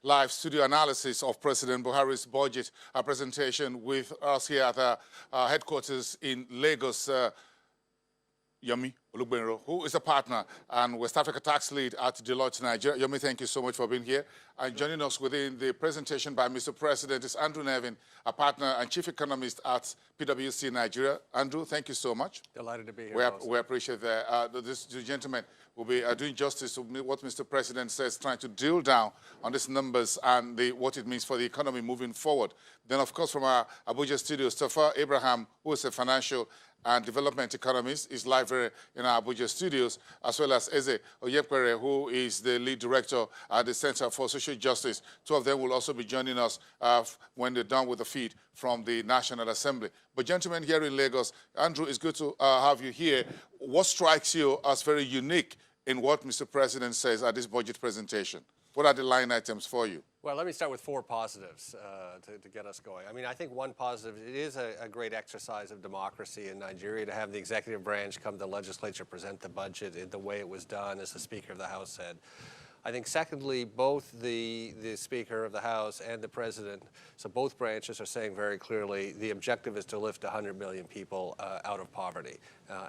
live studio analysis of President Buhari's budget presentation with us here at the headquarters in Lagos. Yomi Olugbenro, who is a partner and West Africa tax lead at Deloitte Nigeria. Yomi, thank you so much for being here. And joining us within the presentation by Mr. President is Andrew Nevin, a partner and chief economist at PwC Nigeria. Andrew, thank you so much. Delighted to be here. We appreciate that. This gentleman will be doing justice to what Mr. President says, trying to drill down on these numbers and what it means for the economy moving forward. Then, of course, from our Abuja studio, Stafa Abraham, who is a financial and development economist, is live in our Abuja studios, as well as Eze Oyepere, who is the lead director at the Center for Social Justice. Two of them will also be joining us when they're done with the feed from the National Assembly. But gentlemen, here in Lagos, Andrew, it's good to have you here. What strikes you as very unique in what Mr. President says at this budget presentation? What are the line items for you? Well, let me start with four positives to get us going. I mean, I think one positive, it is a great exercise of democracy in Nigeria to have the executive branch come to the legislature, present the budget in the way it was done, as the Speaker of the House said. I think secondly, both the Speaker of the House and the President, so both branches are saying very clearly the objective is to lift 100 million people out of poverty.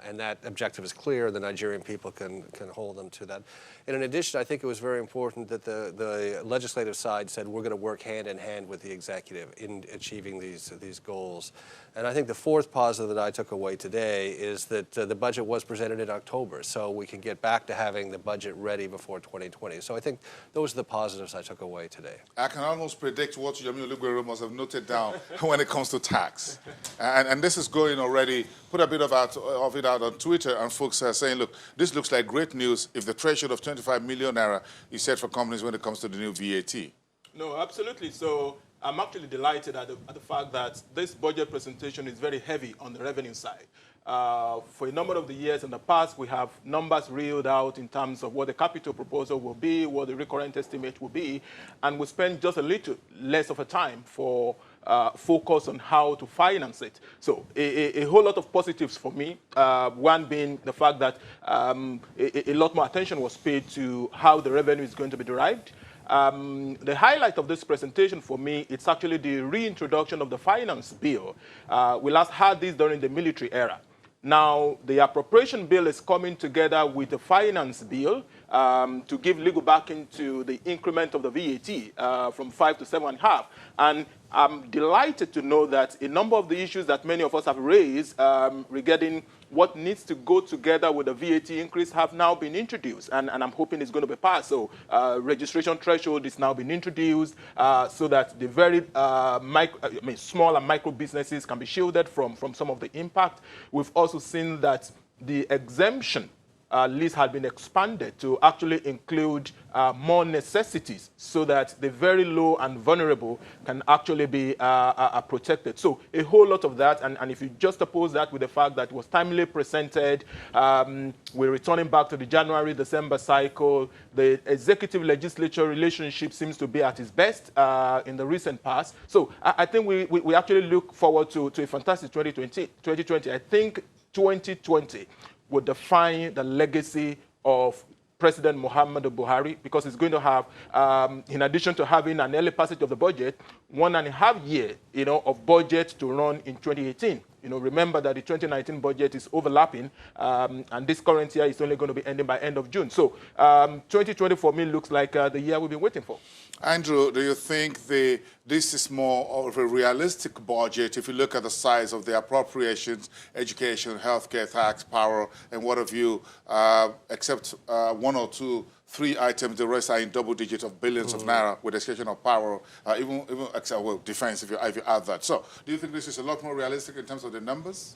And that objective is clear. The Nigerian people can hold them to that. And in addition, I think it was very important that the legislative side said we're going to work hand in hand with the executive in achieving these goals. And I think the fourth positive that I took away today is that the budget was presented in October, so we can get back to having the budget ready before 2020. So I think those are the positives I took away today. I can almost predict what Yomi Olugbenro must have noted down when it comes to tax. And this is going already, put a bit of it out on Twitter, and folks are saying, look, this looks like great news if the threshold of 25 million naira is set for companies when it comes to the new VAT. No, absolutely. So I'm actually delighted at the fact that this budget presentation is very heavy on the revenue side. For a number of the years in the past, we have numbers reeled out in terms of what the capital proposal will be, what the recurrent estimate will be, and we spend just a little less of a time for focus on how to finance it. So a whole lot of positives for me, one being the fact that a lot more attention was paid to how the revenue is going to be derived. The highlight of this presentation for me, it's actually the reintroduction of the finance bill. We last had this during the military era. Now, the appropriation bill is coming together with the finance bill to give legal backing to the increment of the VAT from 5 to 7.5. And I'm delighted to know that a number of the issues that many of us have raised regarding what needs to go together with the VAT increase have now been introduced, and I'm hoping it's going to be passed. So registration threshold is now been introduced so that the very small and micro businesses can be shielded from some of the impact. We've also seen that the exemption list had been expanded to actually include more necessities so that the very low and vulnerable can actually be protected. So a whole lot of that, and if you just oppose that with the fact that it was timely presented, we're returning back to the January-December cycle, the executive-legislature relationship seems to be at its best in the recent past. So I think we actually look forward to a fantastic 2020. I think 2020 would define the legacy of President Muhammadu Buhari, because it's going to have, in addition to having an early passage of the budget, 1.5 years, of budget to run in 2018. Remember that the 2019 budget is overlapping, and this current year is only going to be ending by end of June. So 2020 for me looks like the year we've been waiting for. Andrew, do you think this is more of a realistic budget if you look at the size of the appropriations, education, healthcare, tax, power, and what have you, except 1 or 2, 3 items, the rest are in double digits of billions of naira, with the exception of power, even except, well, defense, if you add that. So do you think this is a lot more realistic in terms of the numbers?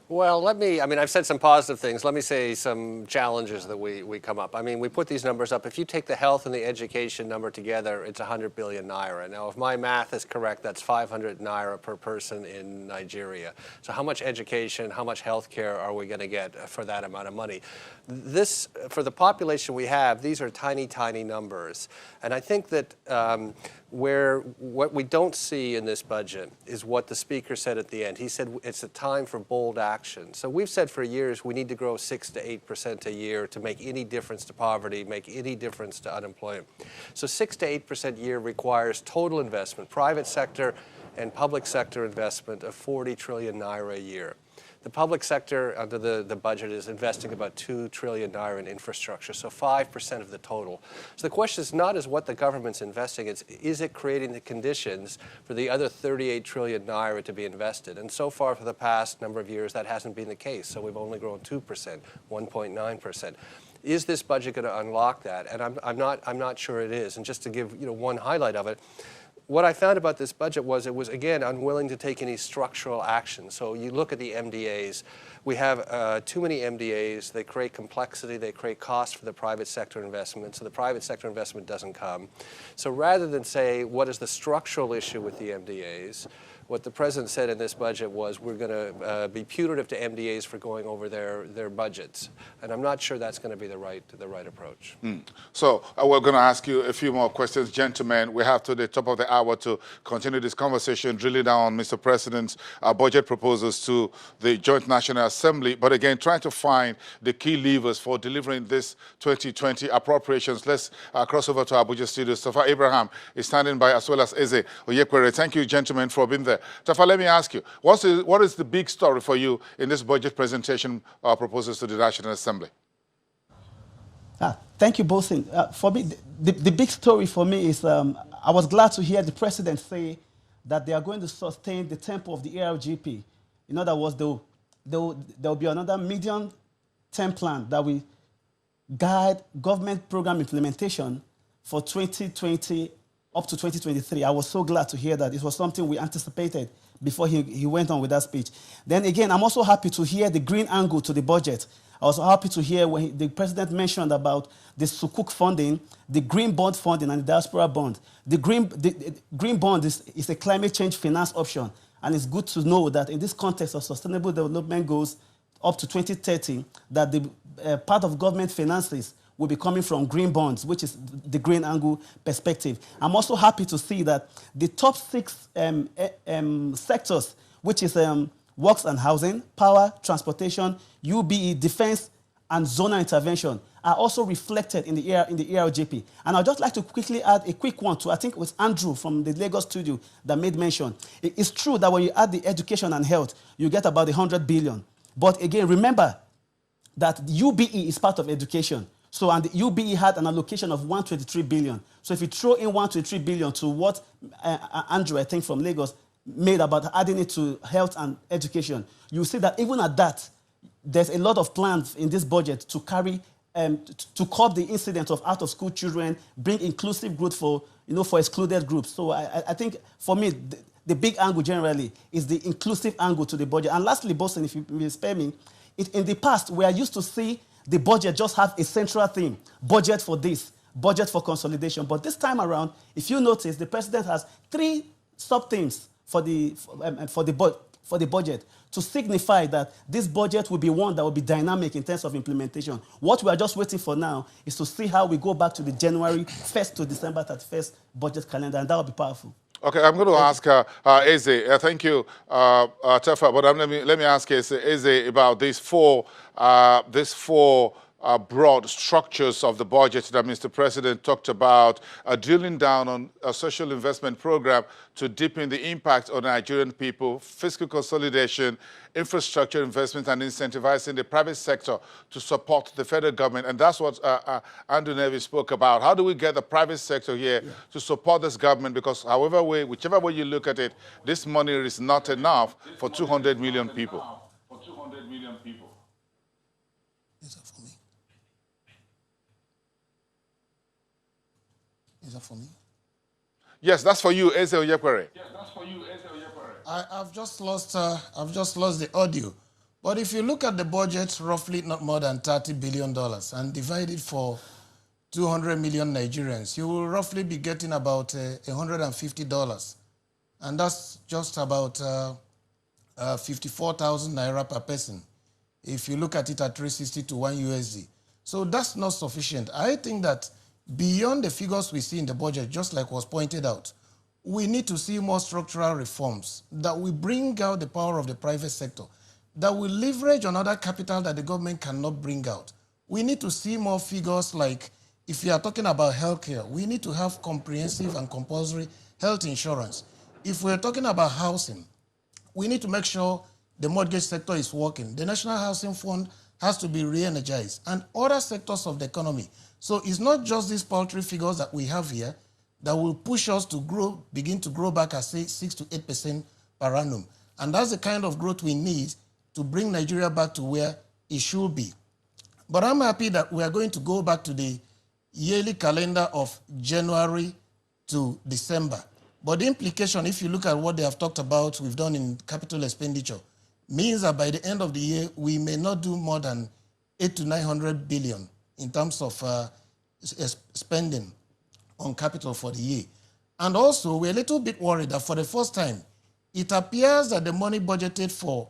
Well, I've said some positive things. Let me say some challenges that we come up. We put these numbers up. If you take the health and the education number together, it's 100 billion naira. Now, if my math is correct, that's 500 naira per person in Nigeria. So how much education, how much health care are we going to get for that amount of money? This, for the population we have, these are tiny, tiny numbers. And I think that Where what we don't see in this budget is what the speaker said at the end. He said it's a time for bold action. So we've said for years we need to grow 6 to 8% a year to make any difference to poverty, make any difference to unemployment. So 6 to 8% a year requires total investment, private sector and public sector investment of 40 trillion naira a year. The public sector under the budget is investing about 2 trillion naira in infrastructure, so 5% of the total. So the question is not what the government's investing, it's is it creating the conditions for the other 38 trillion naira to be invested? And so far for the past number of years that hasn't been the case, so we've only grown 2%, 1.9%. Is this budget going to unlock that? And I'm not sure it is. And just to give one highlight of it, what I found about this budget was it was, again, unwilling to take any structural action. So you look at the MDAs. We have too many MDAs. They create complexity. They create cost for the private sector investment. So the private sector investment doesn't come. So rather than say, what is the structural issue with the MDAs, what the president said in this budget was we're going to be punitive to MDAs for going over their budgets. And I'm not sure that's going to be the right approach. So we're going to ask you a few more questions. Gentlemen, we have to the top of the hour to continue this conversation, drilling down on Mr. President's budget proposals to the Joint National Assembly. But again, trying to find the key levers for delivering this 2020 appropriations. Let's cross over to Abuja studio. Tafa Abraham is standing by, as well as Eze Oyekwere. Thank you, gentlemen, for being there. Tafa, let me ask you, what is the big story for you in this budget presentation proposals to the National Assembly? Thank you, Bosin. For me, the big story for me is I was glad to hear the president say that they are going to sustain the tempo of the ARGP. In other words, there will be another medium-term plan that will guide government program implementation for 2020 up to 2023. I was so glad to hear that. It was something we anticipated before he went on with that speech. Then again, I'm also happy to hear the green angle to the budget. I was happy to hear when the president mentioned about the Sukuk funding, the green bond funding, and the diaspora bond. The green bond is a climate change finance option, and it's good to know that in this context of sustainable development goals up to 2030, that the part of government finances will be coming from green bonds, which is the green angle perspective. I'm also happy to see that the top 6 sectors, which is works and housing, power, transportation, UBE, defense, and zonal intervention, are also reflected in the ARGP. And I'd just like to quickly add a quick one to, I think it was Andrew from the Lagos studio that made mention. It's true that when you add the education and health, you get about 100 billion. But again, remember that UBE is part of education. So, and the UBE had an allocation of 123 billion. So if you throw in 123 billion to what Andrew, I think, from Lagos, made about adding it to health and education, you see that even at that, there's a lot of plans in this budget to carry, to curb the incidence of out-of-school children, bring inclusive growth for excluded groups. So I think, for me, the big angle generally is the inclusive angle to the budget. And lastly, Boston, if you will spare me, in the past, we are used to see the budget just have a central theme, budget for this, budget for consolidation. But this time around, if you notice, the president has 3 sub-themes for the budget to signify that this budget will be one that will be dynamic in terms of implementation. What we are just waiting for now is to see how we go back to the January 1st to December 31st budget calendar, and that will be powerful. Okay, I'm going to ask Eze. Thank you, Tafa. But let me ask Eze about these four broad structures of the budget that Mr. President talked about, drilling down on a social investment program to deepen the impact on Nigerian people, fiscal consolidation, infrastructure investment, and incentivizing the private sector to support the federal government. And that's what Andrew Nevi spoke about. How do we get the private sector here to support this government? Because whichever way you look at it, this money is not enough for 200 million people. Is that for me? Yes, that's for you, Eze Oyekwere. I've just lost the audio. But if you look at the budget, roughly not more than $30 billion, and divide it for 200 million Nigerians, you will roughly be getting about $150. And that's just about 54,000 naira per person, if you look at it at 360 to 1 USD. So that's not sufficient. I think that beyond the figures we see in the budget, just like was pointed out, we need to see more structural reforms that will bring out the power of the private sector, that will leverage on other capital that the government cannot bring out. We need to see more figures like, if you are talking about healthcare, we need to have comprehensive and compulsory health insurance. If we're talking about housing, we need to make sure the mortgage sector is working. The National Housing Fund has to be re-energized, and other sectors of the economy. So it's not just these paltry figures that we have here that will push us to grow, begin to grow back at, say, 6 to 8% per annum. And that's the kind of growth we need to bring Nigeria back to where it should be. But I'm happy that we are going to go back to the yearly calendar of January to December. But the implication, if you look at what they have talked about, we've done in capital expenditure, means that by the end of the year, we may not do more than 800 to 900 billion in terms of spending on capital for the year. And also, we're a little bit worried that for the first time, it appears that the money budgeted for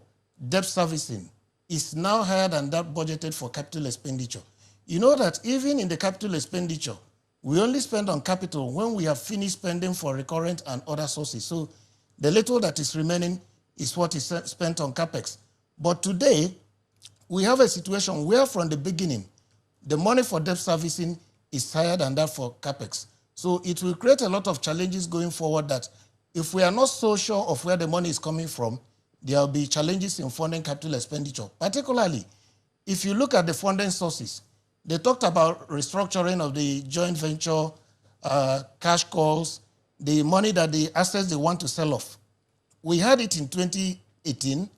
debt servicing is now higher than that budgeted for capital expenditure. You know that even in the capital expenditure, we only spend on capital when we have finished spending for recurrent and other sources. So the little that is remaining is what is spent on capex. But today, we have a situation where from the beginning, the money for debt servicing is higher than that for capex. So it will create a lot of challenges going forward that if we are not so sure of where the money is coming from, there will be challenges in funding capital expenditure. Particularly, if you look at the funding sources, they talked about restructuring of the joint venture, cash calls, the money that the assets they want to sell off. We had it in 2018,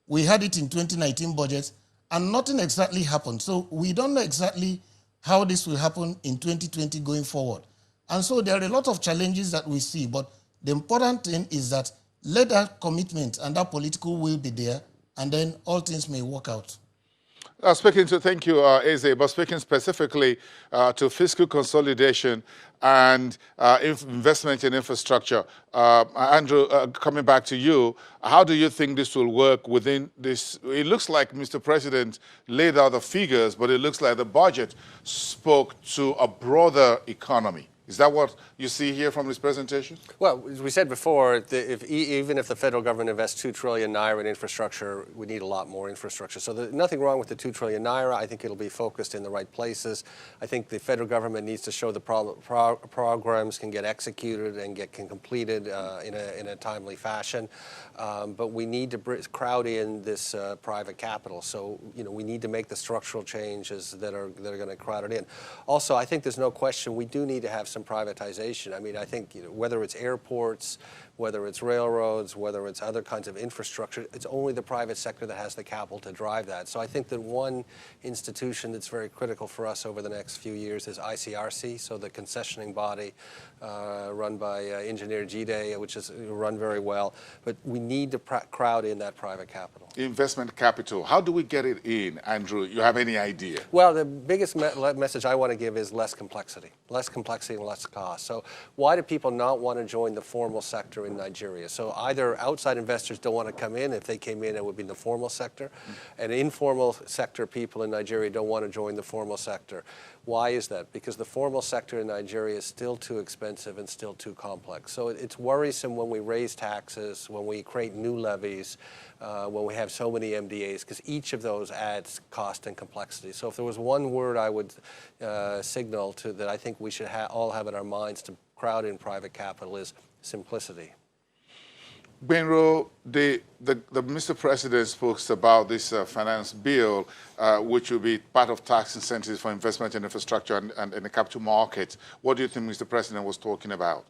we had it in 2019 budget, and nothing exactly happened. So we don't know exactly how this will happen in 2020 going forward. And so there are a lot of challenges that we see, but the important thing is that let that commitment and that political will be there, and then all things may work out. Thank you, Eze, but speaking specifically to fiscal consolidation and investment in infrastructure, Andrew, coming back to you, how do you think this will work within this? It looks like Mr. President laid out the figures, but it looks like the budget spoke to a broader economy. Is that what you see here from this presentation? Well, as we said before, even if the federal government invests 2 trillion naira in infrastructure, we need a lot more infrastructure. So there's nothing wrong with the 2 trillion naira. I think it'll be focused in the right places. I think the federal government needs to show the programs can get executed and can completed in a timely fashion. But we need to crowd in this private capital. So we need to make the structural changes that are going to crowd it in. Also, I think there's no question we do need to have some privatization. I mean, I think whether it's airports, whether it's railroads, whether it's other kinds of infrastructure, it's only the private sector that has the capital to drive that. So I think that one institution that's very critical for us over the next few years is ICRC, so the concessioning body run by Engineer Jide, which is run very well. But we need to crowd in that private capital. Investment capital. How do we get it in, Andrew? You have any idea? Well, the biggest message I want to give is less complexity and less cost. So why do people not want to join the formal sector in Nigeria? So either outside investors don't want to come in. If they came in, it would be in the formal sector. And informal sector people in Nigeria don't want to join the formal sector. Why is that? Because the formal sector in Nigeria is still too expensive and still too complex. So it's worrisome when we raise taxes, when we create new levies, when we have so many MDAs, because each of those adds cost and complexity. So if there was one word I would signal to that I think we should all have in our minds to crowd in private capital is simplicity. Benro, the Mr. President spoke about this finance bill, which will be part of tax incentives for investment in infrastructure and in the capital market. What do you think Mr. President was talking about?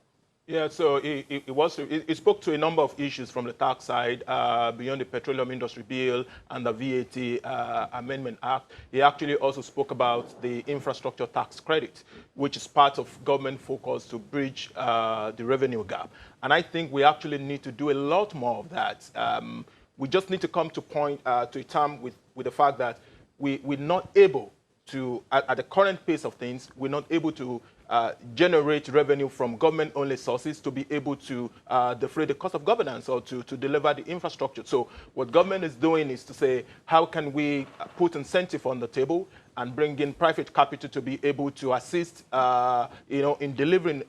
Yeah, so it spoke to a number of issues from the tax side, beyond the Petroleum Industry Bill and the VAT Amendment Act. He actually also spoke about the infrastructure tax credit, which is part of government focus to bridge the revenue gap. And I think we actually need to do a lot more of that. We just need to come to a term with the fact that we're not able to, at the current pace of things, we're not able to generate revenue from government-only sources to be able to defray the cost of governance or to deliver the infrastructure. So what government is doing is to say, how can we put incentive on the table and bring in private capital to be able to assist, in delivering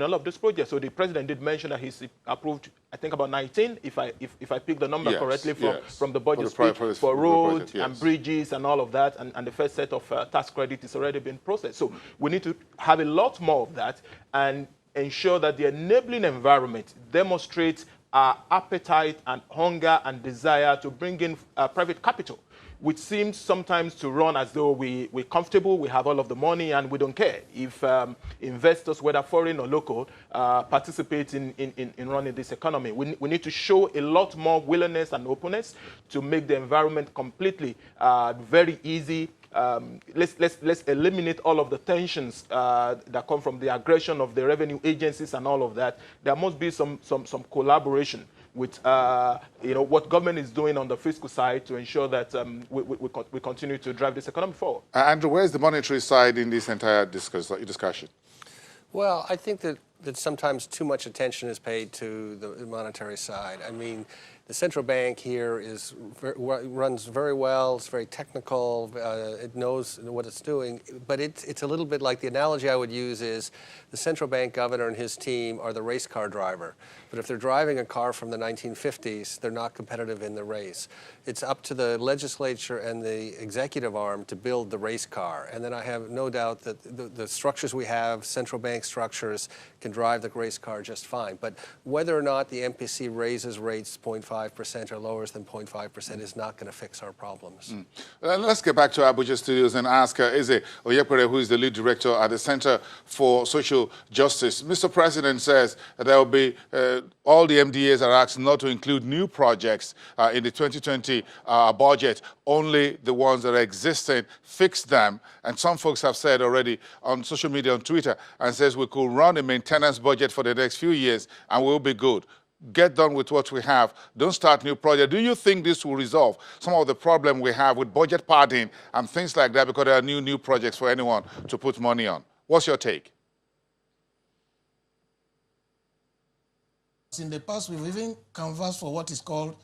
all of these projects. So the president did mention that he's approved, I think, about 19, if I pick the number correctly from the budget speech, for roads and bridges and all of that, and the first set of tax credit is already been processed. So we need to have a lot more of that and ensure that the enabling environment demonstrates our appetite and hunger and desire to bring in private capital, which seems sometimes to run as though we're comfortable, we have all of the money, and we don't care if investors, whether foreign or local, participate in running this economy. We need to show a lot more willingness and openness to make the environment completely very easy. Let's eliminate all of the tensions that come from the aggression of the revenue agencies and all of that. There must be some collaboration with what government is doing on the fiscal side to ensure that we continue to drive this economy forward. Andrew, where is the monetary side in this entire discussion? Well, I think that sometimes too much attention is paid to the monetary side. I mean, the central bank here runs very well. It's very technical. It knows what it's doing. But it's a little bit like the analogy I would use is the central bank governor and his team are the race car driver. But if they're driving a car from the 1950s, they're not competitive in the race. It's up to the legislature and the executive arm to build the race car. And then I have no doubt that the structures we have, central bank structures, can drive the race car just fine. But whether or not the MPC raises rates 0.5% or lowers than 0.5% is not going to fix our problems. Let's get back to Abuja Studios and ask Eze Oyepere, who is the lead director at the Center for Social Justice. Mr. President says there will be all the MDAs are asked not to include new projects in the 2020 budget, only the ones that are existing, fix them. And some folks have said already on social media, on Twitter, and says we could run a maintenance budget for the next few years and we'll be good. Get done with what we have. Don't start new projects. Do you think this will resolve some of the problem we have with budget padding and things like that because there are new projects for anyone to put money on? What's your take? In the past, we've even canvassed for what is called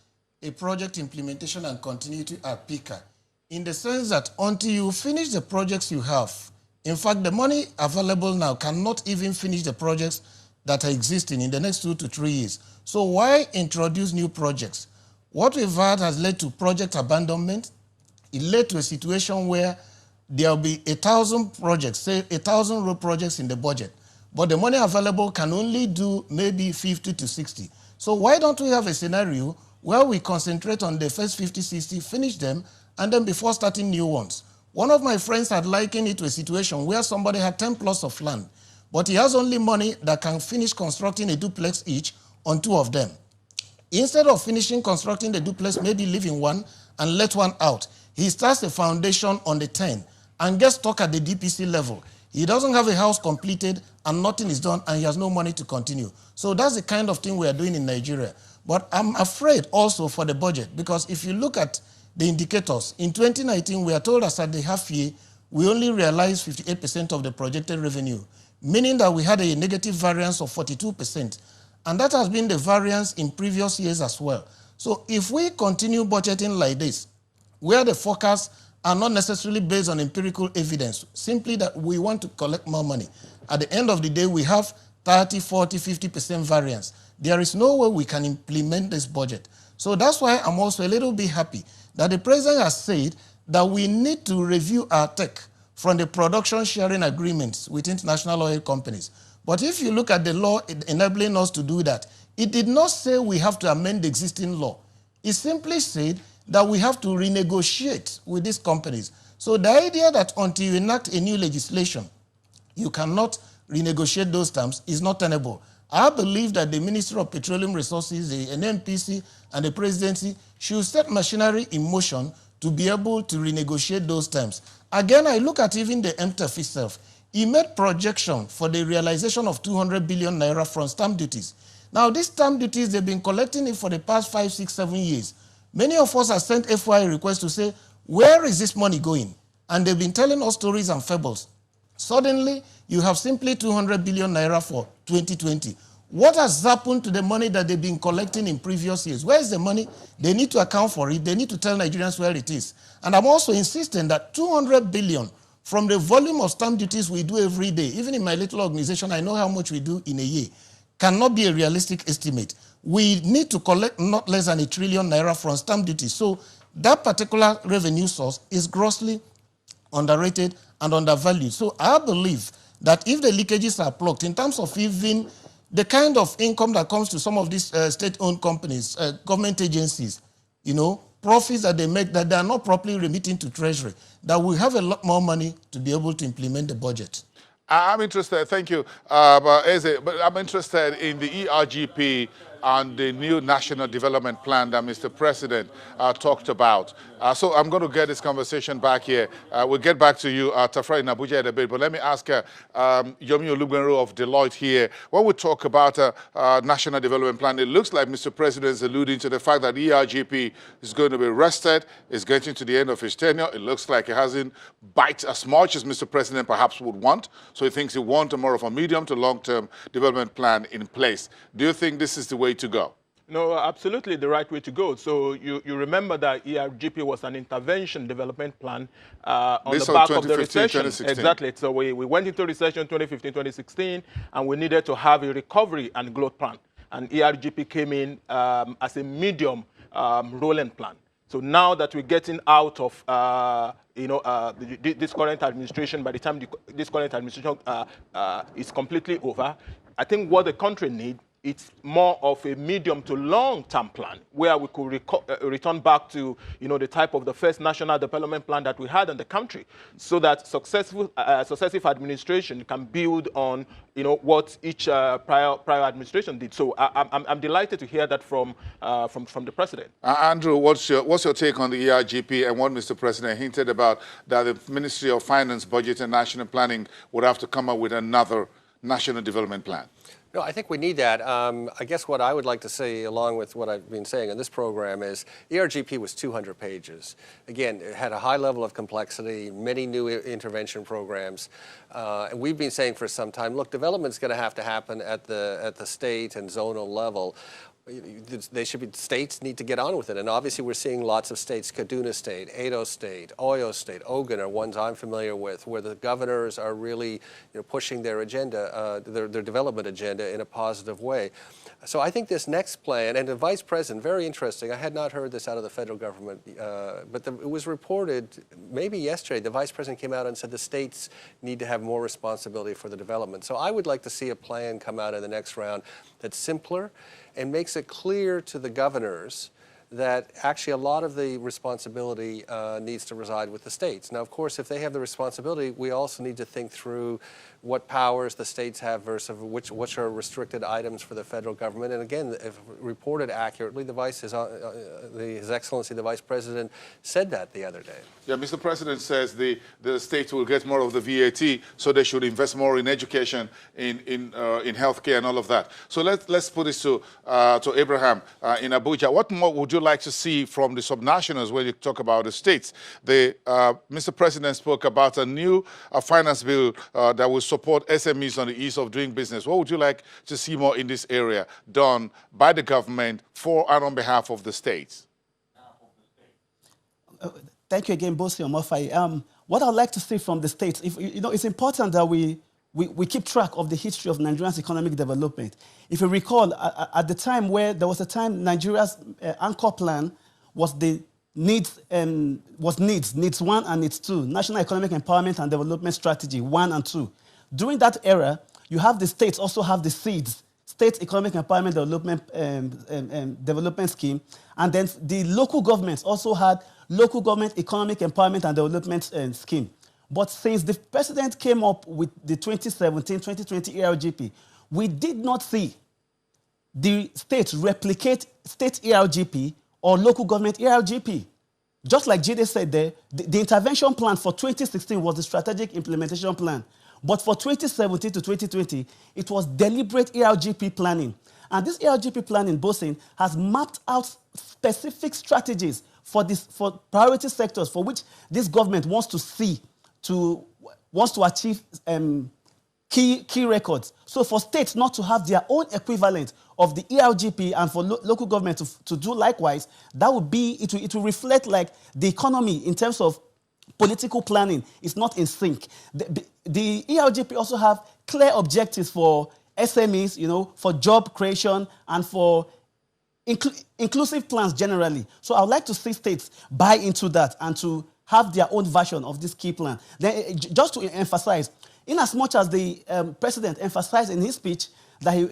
a project implementation and continuity at PICA, in the sense that until you finish the projects you have, in fact, the money available now cannot even finish the projects that are existing in the next 2 to 3 years. So why introduce new projects? What we've had has led to project abandonment. It led to a situation where there will be 1,000 projects, say 1,000 road projects in the budget, but the money available can only do maybe 50 to 60. So why don't we have a scenario where we concentrate on the first 50, 60, finish them, and then before starting new ones? One of my friends had likened it to a situation where somebody had 10 plots of land, but he has only money that can finish constructing a duplex each on 2 of them. Instead of finishing constructing the duplex, maybe leaving one and let one out, he starts a foundation on the 10 and gets stuck at the DPC level. He doesn't have a house completed and nothing is done and he has no money to continue. So that's the kind of thing we are doing in Nigeria. But I'm afraid also for the budget, because if you look at the indicators, in 2019 we are told us at the half year we only realized 58% of the projected revenue, meaning that we had a negative variance of 42%. And that has been the variance in previous years as well. So if we continue budgeting like this, where the forecasts are not necessarily based on empirical evidence, simply that we want to collect more money, at the end of the day, we have 30, 40, 50% variance. There is no way we can implement this budget. So that's why I'm also a little bit happy that the president has said that we need to review our tech from the production sharing agreements with international oil companies. But if you look at the law enabling us to do that, it did not say we have to amend the existing law. It simply said that we have to renegotiate with these companies. So the idea that until you enact a new legislation, you cannot renegotiate those terms is not tenable. I believe that the Ministry of Petroleum Resources, the NNPC, and the presidency should set machinery in motion to be able to renegotiate those terms. Again, I look at even the MTF itself. He made projection for the realization of 200 billion naira from stamp duties. Now, these stamp duties, they've been collecting it for the past 5, 6, 7 years. Many of us have sent FYI requests to say, where is this money going? And they've been telling us stories and fables. Suddenly, you have simply 200 billion naira for 2020. What has happened to the money that they've been collecting in previous years? Where is the money? They need to account for it. They need to tell Nigerians where it is. And I'm also insisting that 200 billion from the volume of stamp duties we do every day, even in my little organization, I know how much we do in a year, cannot be a realistic estimate. We need to collect not less than 1 trillion naira from stamp duties. So that particular revenue source is grossly underrated and undervalued. So I believe that if the leakages are plugged, in terms of even the kind of income that comes to some of these state-owned companies, government agencies, you know, profits that they make that they are not properly remitting to Treasury, that we have a lot more money to be able to implement the budget. I'm interested, thank you, Eze, but I'm interested in the ERGP and the new National Development Plan that Mr. President talked about. So I'm going to get this conversation back here. We'll get back to you, Tafra in Abuja in a bit, but let me ask Yomi Olugbenro of Deloitte here. When we talk about National Development Plan, it looks like Mr. President is alluding to the fact that ERGP is going to be rested, is getting to the end of his tenure. It looks like it hasn't bite as much as Mr. President perhaps would want. So he thinks he wants more of a medium to long-term development plan in place. Do you think this is the way to go? No, absolutely the right way to go. So you remember that ERGP was an intervention development plan on This the was back of the 2015, recession. 2016. Exactly. So we went into recession 2015, 2016, and we needed to have a recovery and growth plan. And ERGP came in as a medium rolling plan. So now that we're getting out of this current administration, by the time this current administration is completely over, I think what the country needs, it's more of a medium to long-term plan where we could return back to, the type of the first national development plan that we had in the country, so that successive administration can build on, what each prior administration did. So I'm delighted to hear that from the president. Andrew, what's your take on the ERGP and what Mr. President hinted about, that the Ministry of Finance, Budget and National Planning would have to come up with another national development plan? No, I think we need that. I guess what I would like to say, along with what I've been saying in this program, is ERGP was 200 pages. Again, it had a high level of complexity, many new intervention programs. And we've been saying for some time, look, development's going to happen at the state and zonal level. States need to get on with it. And obviously we're seeing lots of states, Kaduna State, Edo State, Oyo State, Ogun are ones I'm familiar with, where the governors are really pushing their agenda, their development agenda in a positive way. So I think this next plan, and the Vice President, very interesting, I had not heard this out of the federal government, but it was reported maybe yesterday, the Vice President came out and said the states need to have more responsibility for the development. So I would like to see a plan come out in the next round that's simpler and makes it clear to the governors that actually a lot of the responsibility needs to reside with the states. Now, of course, if they have the responsibility, we also need to think through what powers the states have versus which are restricted items for the federal government. And again, if reported accurately, His Excellency, the Vice President, said that the other day. Yeah, Mr. President says the states will get more of the VAT, so they should invest more in education, in healthcare and all of that. So let's put this to Abraham in Abuja. What more would you like to see from the subnationals when you talk about the states? Mr. President spoke about a new finance bill that will support SMEs on the ease of doing business. What would you like to see more in this area done by the government for and on behalf of the states? Thank you again, Bosi Omofai. What I'd like to see from the states, it's important that we keep track of the history of Nigeria's economic development. If you recall, at the time where there was a time Nigeria's anchor plan was Needs 1 and Needs 2, National Economic Empowerment and Development Strategy 1 and 2. During that era, you have the states also have the SEEDS, State Economic Empowerment Development Scheme, and then the local governments also had Local Government Economic Empowerment and Development Scheme. But since the president came up with the 2017-2020 ERGP, we did not see the states replicate state ERGP or local government ERGP. Just like Jide said there, the intervention plan for 2016 was the strategic implementation plan. But for 2017 to 2020, it was deliberate ERGP planning. And this ERGP planning, Bosin, has mapped out specific strategies for priority sectors for which this government wants to achieve key records. So for states not to have their own equivalent of the ERGP and for local government to do likewise, that would be, it will reflect like the economy in terms of political planning is not in sync. The ERGP also have clear objectives for SMEs, you know, for job creation and for inclusive plans generally. So I would like to see states buy into that and to have their own version of this key plan. Then, just to emphasize, in as much as the president emphasized in his speech that he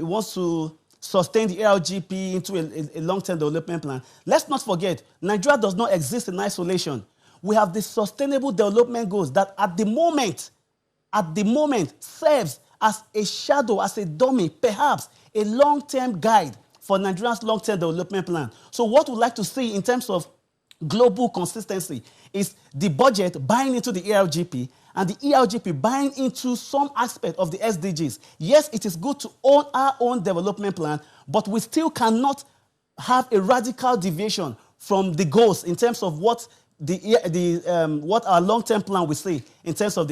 wants to sustain the ERGP into a long-term development plan, let's not forget, Nigeria does not exist in isolation. We have the Sustainable Development Goals that at the moment serves as a shadow, as a dummy, perhaps a long-term guide for Nigeria's long-term development plan. So what we'd like to see in terms of global consistency is the budget buying into the ERGP and the ERGP buying into some aspect of the SDGs. Yes, it is good to own our own development plan, but we still cannot have a radical deviation from the goals in terms of what what our long-term plan will say in terms of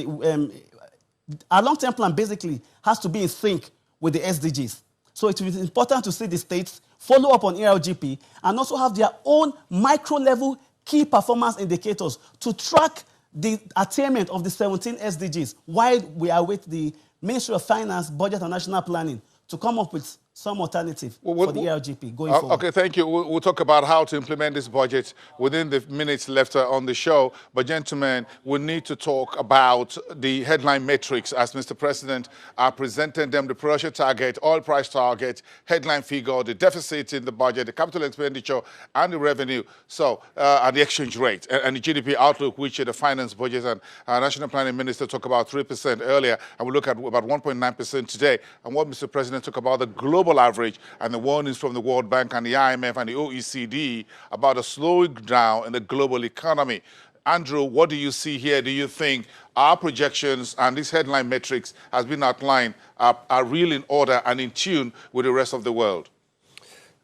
our long-term plan basically has to be in sync with the SDGs. So it is important to see the states follow up on ERGP and also have their own micro-level key performance indicators to track the attainment of the 17 SDGs while we await the Ministry of Finance, Budget and National Planning to come up with some alternative for the ERGP going forward. Okay, thank you. We'll talk about how to implement this budget within the minutes left on the show. But gentlemen, we need to talk about the headline metrics as Mr. President presented them, the production target, oil price target, headline figure, the deficit in the budget, the capital expenditure, and the revenue, so and the exchange rate, and the GDP outlook, which the finance budget and National Planning Minister talked about 3% earlier, and we look at about 1.9% today. And what Mr. President talked about the global average and the warnings from the World Bank and the IMF and the OECD about a slowing down in the global economy. Andrew, what do you see here? Do you think our projections and these headline metrics has been outlined are real in order and in tune with the rest of the world?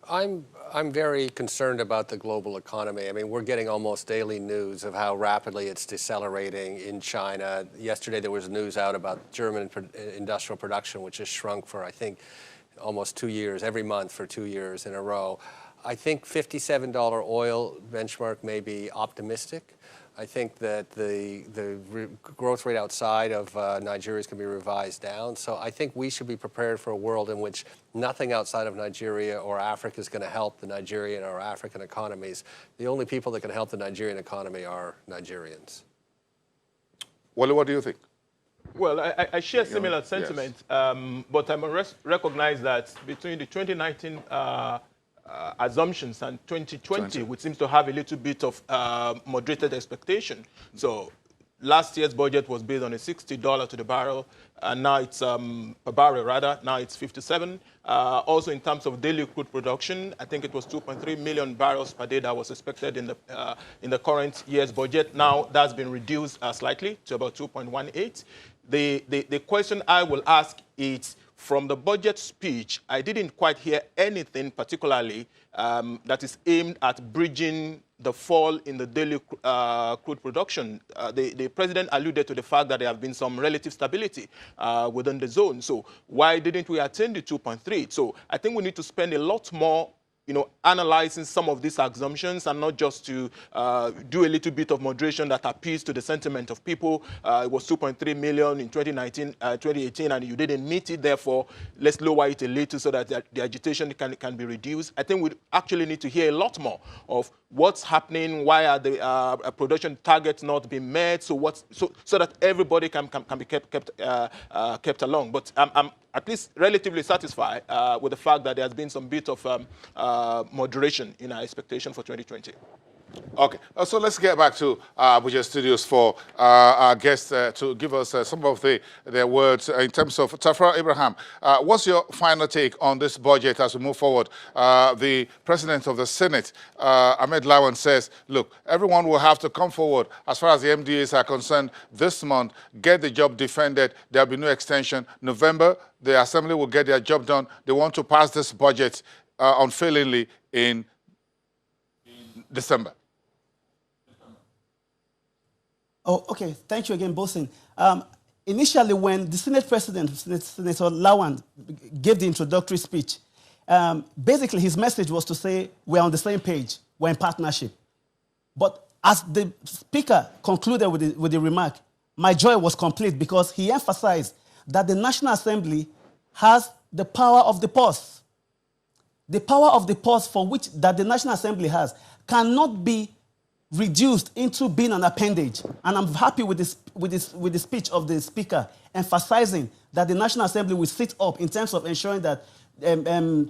I'm very concerned about the global economy. I mean, we're getting almost daily news of how rapidly it's decelerating in China. Yesterday there was news out about German industrial production, which has shrunk for, I think, almost 2 years, every month for 2 years in a row. I think $57 oil benchmark may be optimistic. I think that the growth rate outside of Nigeria is going to be revised down. So I think we should be prepared for a world in which nothing outside of Nigeria or Africa is going to help the Nigerian or African economies. The only people that can help the Nigerian economy are Nigerians. Wally, what do you think? Well, I share similar sentiment, yes. But I must recognize that between the 2019 assumptions and 2020, which seems to have a little bit of moderated expectation. So last year's budget was based on a $60 to the barrel, and now it's per barrel rather. Now it's 57. Also, in terms of daily crude production, I think it was 2.3 million barrels per day that was expected in the current year's budget. Now that's been reduced slightly to about 2.18. The question I will ask is, from the budget speech, I didn't quite hear anything particularly that is aimed at bridging the fall in the daily crude production. The president alluded to the fact that there have been some relative stability within the zone. So why didn't we attain the 2.3? So I think we need to spend a lot more analyzing some of these assumptions and not just to do a little bit of moderation that appeals to the sentiment of people. It was 2.3 million in 2018, and you didn't meet it. Therefore, let's lower it a little so that the agitation can be reduced. I think we actually need to hear a lot more of what's happening, why are the production targets not being met, so that everybody can be kept along. But I'm at least relatively satisfied with the fact that there has been some bit of moderation in our expectation for 2020. Okay, so let's get back to Abuja Studios for our guests to give us some of their words in terms of Tafra Abraham. What's your final take on this budget as we move forward? The President of the Senate, Ahmed Lawan, says, look, everyone will have to come forward as far as the MDAs are concerned this month, get the job defended, there'll be no extension. November, the Assembly will get their job done. They want to pass this budget unfailingly in December. Oh, okay. Thank you again, Bosin. initially when the Senate President, Senator Lawan, gave the introductory speech, basically his message was to say, we're on the same page, we're in partnership. But as the Speaker concluded with the remark, my joy was complete because he emphasized that the National Assembly has the power of the purse. The power of the purse for which that the National Assembly has cannot be reduced into being an appendage. And I'm happy with the speech of the Speaker emphasizing that the National Assembly will sit up in terms of ensuring that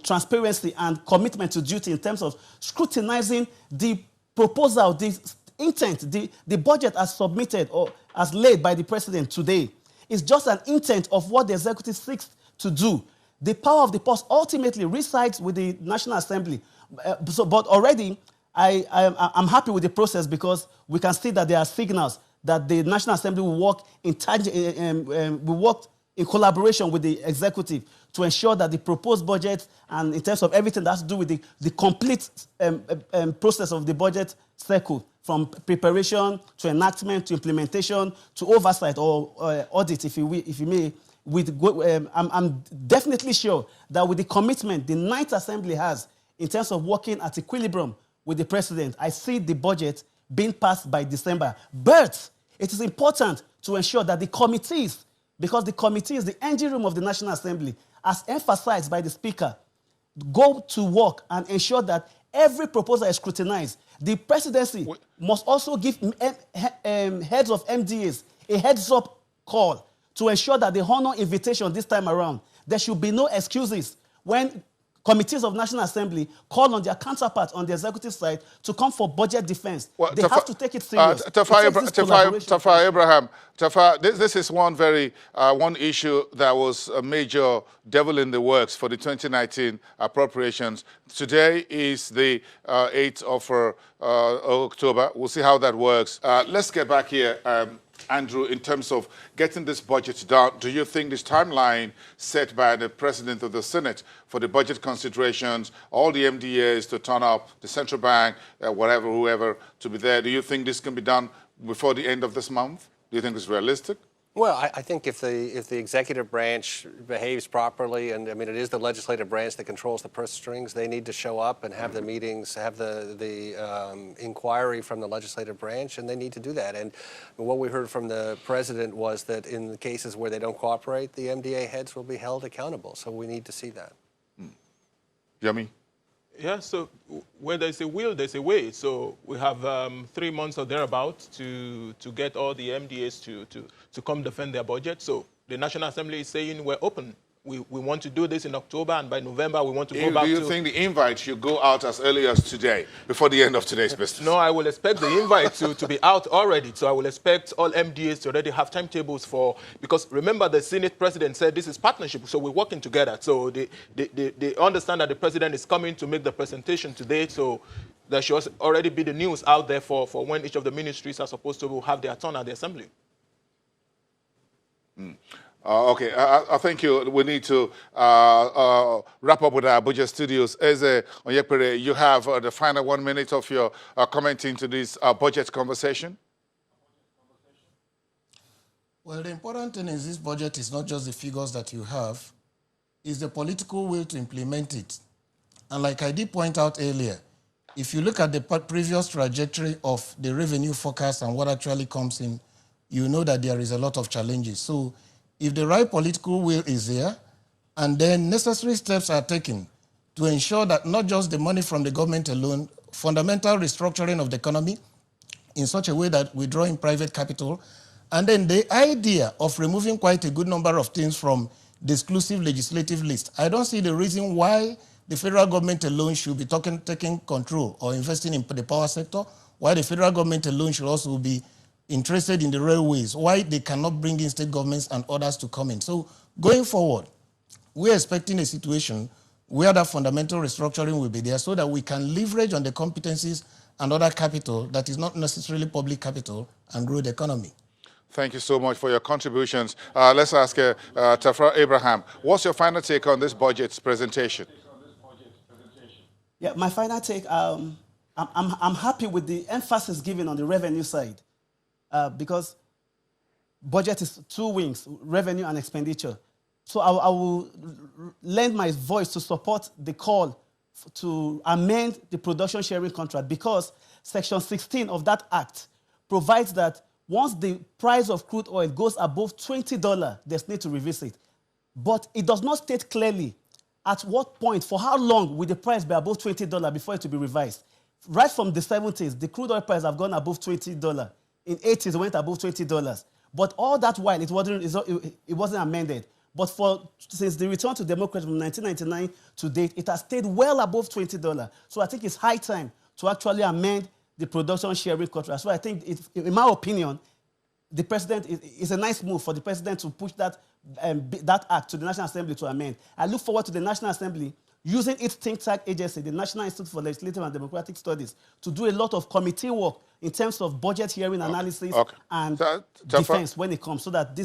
transparency and commitment to duty in terms of scrutinizing the proposal, the intent, the budget as submitted or as laid by the President today is just an intent of what the executive seeks to do. The power of the purse ultimately resides with the National Assembly. But already, I'm happy with the process because we can see that there are signals that the National Assembly will work in collaboration with the executive to ensure that the proposed budget and in terms of everything that has to do with the complete process of the budget cycle, from preparation to enactment to implementation to oversight or audit, if you may, I'm definitely sure that with the commitment the Ninth Assembly has in terms of working at equilibrium with the President, I see the budget being passed by December. But it is important to ensure that the committees, because the committee is the engine room of the National Assembly, as emphasized by the Speaker, go to work and ensure that every proposal is scrutinized. The Presidency must also give heads of MDAs a heads-up call to ensure that they honor invitation this time around. There should be no excuses when committees of National Assembly call on their counterparts on the executive side to come for budget defense. They have to take it serious. Tafa Abraham, this is one issue that was a major devil in the works for the 2019 appropriations. Today is the 8th of October. We'll see how that works. Let's get back here. Andrew, in terms of getting this budget done, do you think this timeline set by the President of the Senate for the budget considerations, all the MDAs to turn up, the central bank, whoever to be there, do you think this can be done before the end of this month? Do you think it's realistic? Well, I think if the executive branch behaves properly, and I mean it is the legislative branch that controls the purse strings, they need to show up and have the meetings, have the inquiry from the legislative branch, and they need to do that. And what we heard from the President was that in the cases where they don't cooperate, the MDA heads will be held accountable. So we need to see that. Yummy. Yeah, so where there's a will, there's a way. So we have 3 months or thereabouts to get all the MDAs to come defend their budget. So the National Assembly is saying we're open. We want to do this in October, and by November we want to go back to... Do you think the invite should go out as early as today, before the end of today's business? No, I will expect the invite to be out already. So I will expect all MDAs to already have timetables for... Because remember, the Senate President said this is partnership, so we're working together. So they understand that the President is coming to make the presentation today, so there should already be the news out there for when each of the ministries are supposed to have their turn at the Assembly. Okay, I think we need to wrap up with our Abuja studios. Eze Onyekpere, you have the final 1 minute of your commenting to this budget conversation. Well, the important thing is this budget is not just the figures that you have, it's the political will to implement it. And like I did point out earlier, if you look at the previous trajectory of the revenue forecast and what actually comes in, you know that there is a lot of challenges. So if the right political will is there, and then necessary steps are taken to ensure that not just the money from the government alone, fundamental restructuring of the economy in such a way that we draw in private capital, and then the idea of removing quite a good number of things from the exclusive legislative list. I don't see the reason why the federal government alone should be taking control or investing in the power sector, why the federal government alone should also be interested in the railways, why they cannot bring in state governments and others to come in. So going forward, we're expecting a situation where that fundamental restructuring will be there so that we can leverage on the competencies and other capital that is not necessarily public capital and grow the economy. Thank you so much for your contributions. Let's ask Tafa Abraham, what's your final take on this budget presentation? Yeah, my final take, I'm happy with the emphasis given on the revenue side. Because budget is two wings, revenue and expenditure. So I will lend my voice to support the call to amend the production sharing contract, because Section 16 of that act provides that once the price of crude oil goes above $20, there's need to revisit. But it does not state clearly at what point, for how long will the price be above $20 before it will be revised. Right from the 70s, the crude oil price have gone above $20. In 80s, it went above $20. But all that while, it wasn't amended. But since the return to democracy from 1999 to date, it has stayed well above $20. So I think it's high time to actually amend the production sharing contract. So I think, in my opinion, the president, it's a nice move for the president to push that act to the National Assembly to amend. I look forward to the National Assembly using its think tank agency, the National Institute for Legislative and Democratic Studies, to do a lot of committee work in terms of budget hearing analysis and defense when it comes, so that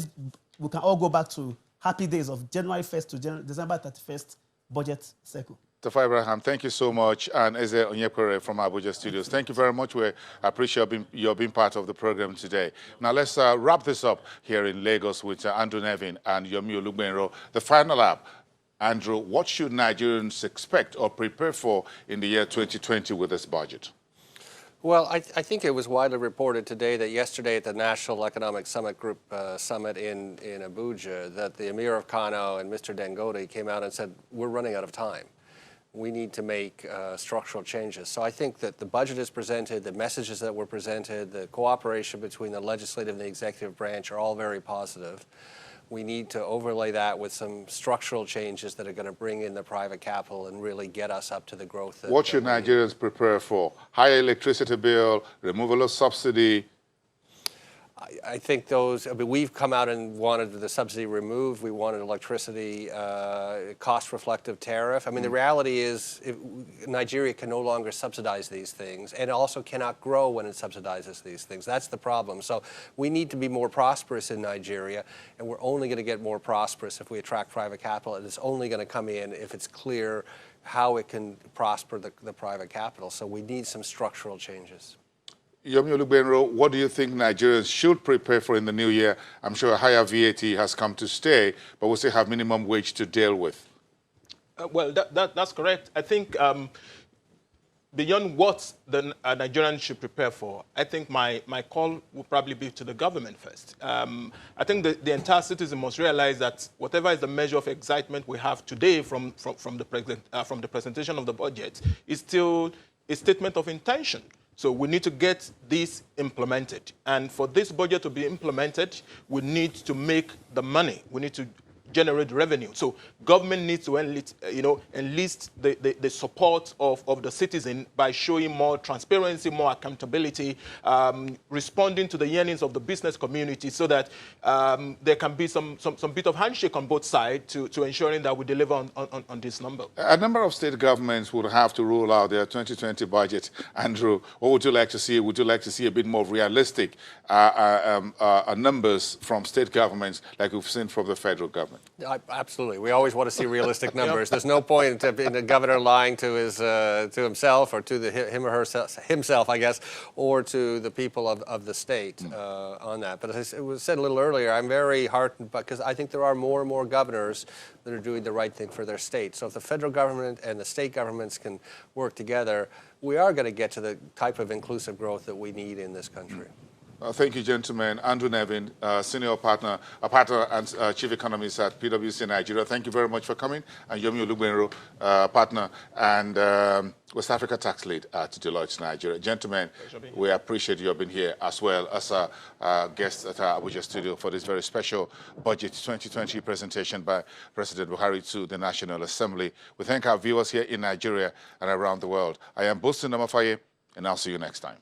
we can all go back to happy days of January 1st to December 31st budget cycle. Tafa Abraham, thank you so much. And Eze Onyekure from Abuja Studios, thank you very much. We appreciate your being part of the program today. Now let's wrap this up here in Lagos with Andrew Nevin and Yomi Olugbenro. The final lap. Andrew, what should Nigerians expect or prepare for in the year 2020 with this budget? Well, I think it was widely reported today that yesterday at the National Economic Summit Group Summit in Abuja, that the Emir of Kano and Mr. Dangote came out and said, we're running out of time. We need to make structural changes. So I think that the budget is presented, the messages that were presented, the cooperation between the legislative and the executive branch are all very positive. We need to overlay that with some structural changes that are going to bring in the private capital and really get us up to the growth. What should Nigerians prepare for? Higher electricity bill, removal of subsidy? I think we've come out and wanted the subsidy removed. We wanted electricity cost-reflective tariff. I mean, the reality is Nigeria can no longer subsidize these things, and also cannot grow when it subsidizes these things. That's the problem. So we need to be more prosperous in Nigeria, and we're only going to get more prosperous if we attract private capital, and it's only going to come in if it's clear how it can prosper the private capital. So we need some structural changes. Yomi Olugbenro, what do you think Nigerians should prepare for in the new year? I'm sure a higher VAT has come to stay, but we still have minimum wage to deal with. Well, that's correct. I think beyond what the Nigerians should prepare for, I think my call will probably be to the government first. I think the entire citizen must realize that whatever is the measure of excitement we have today from the presentation of the budget is still a statement of intention. So we need to get this implemented. And for this budget to be implemented, we need to make the money. We need to generate revenue. So government needs to enlist the support of the citizen by showing more transparency, more accountability, responding to the yearnings of the business community, so that there can be some bit of handshake on both sides to ensuring that we deliver on this number. A number of state governments would have to roll out their 2020 budget. Andrew, what would you like to see? Would you like to see a bit more realistic numbers from state governments like we've seen from the federal government? Absolutely. We always want to see realistic numbers. There's no point in the governor lying to himself or to him or himself, I guess, or to the people of the state on that. But as it was said a little earlier, I'm very heartened because I think there are more and more governors that are doing the right thing for their state. So if the federal government and the state governments can work together, we are going to get to the type of inclusive growth that we need in this country. Thank you, gentlemen. Andrew Nevin, senior partner and chief economist at PwC Nigeria. Thank you very much for coming. And Yomi Olugbenro, partner and West Africa tax lead at Deloitte Nigeria. Gentlemen, we appreciate you being here, as well as guests at our Abuja studio for this very special Budget 2020 presentation by President Buhari to the National Assembly. We thank our viewers here in Nigeria and around the world. I am Boston Namafaye, and I'll see you next time.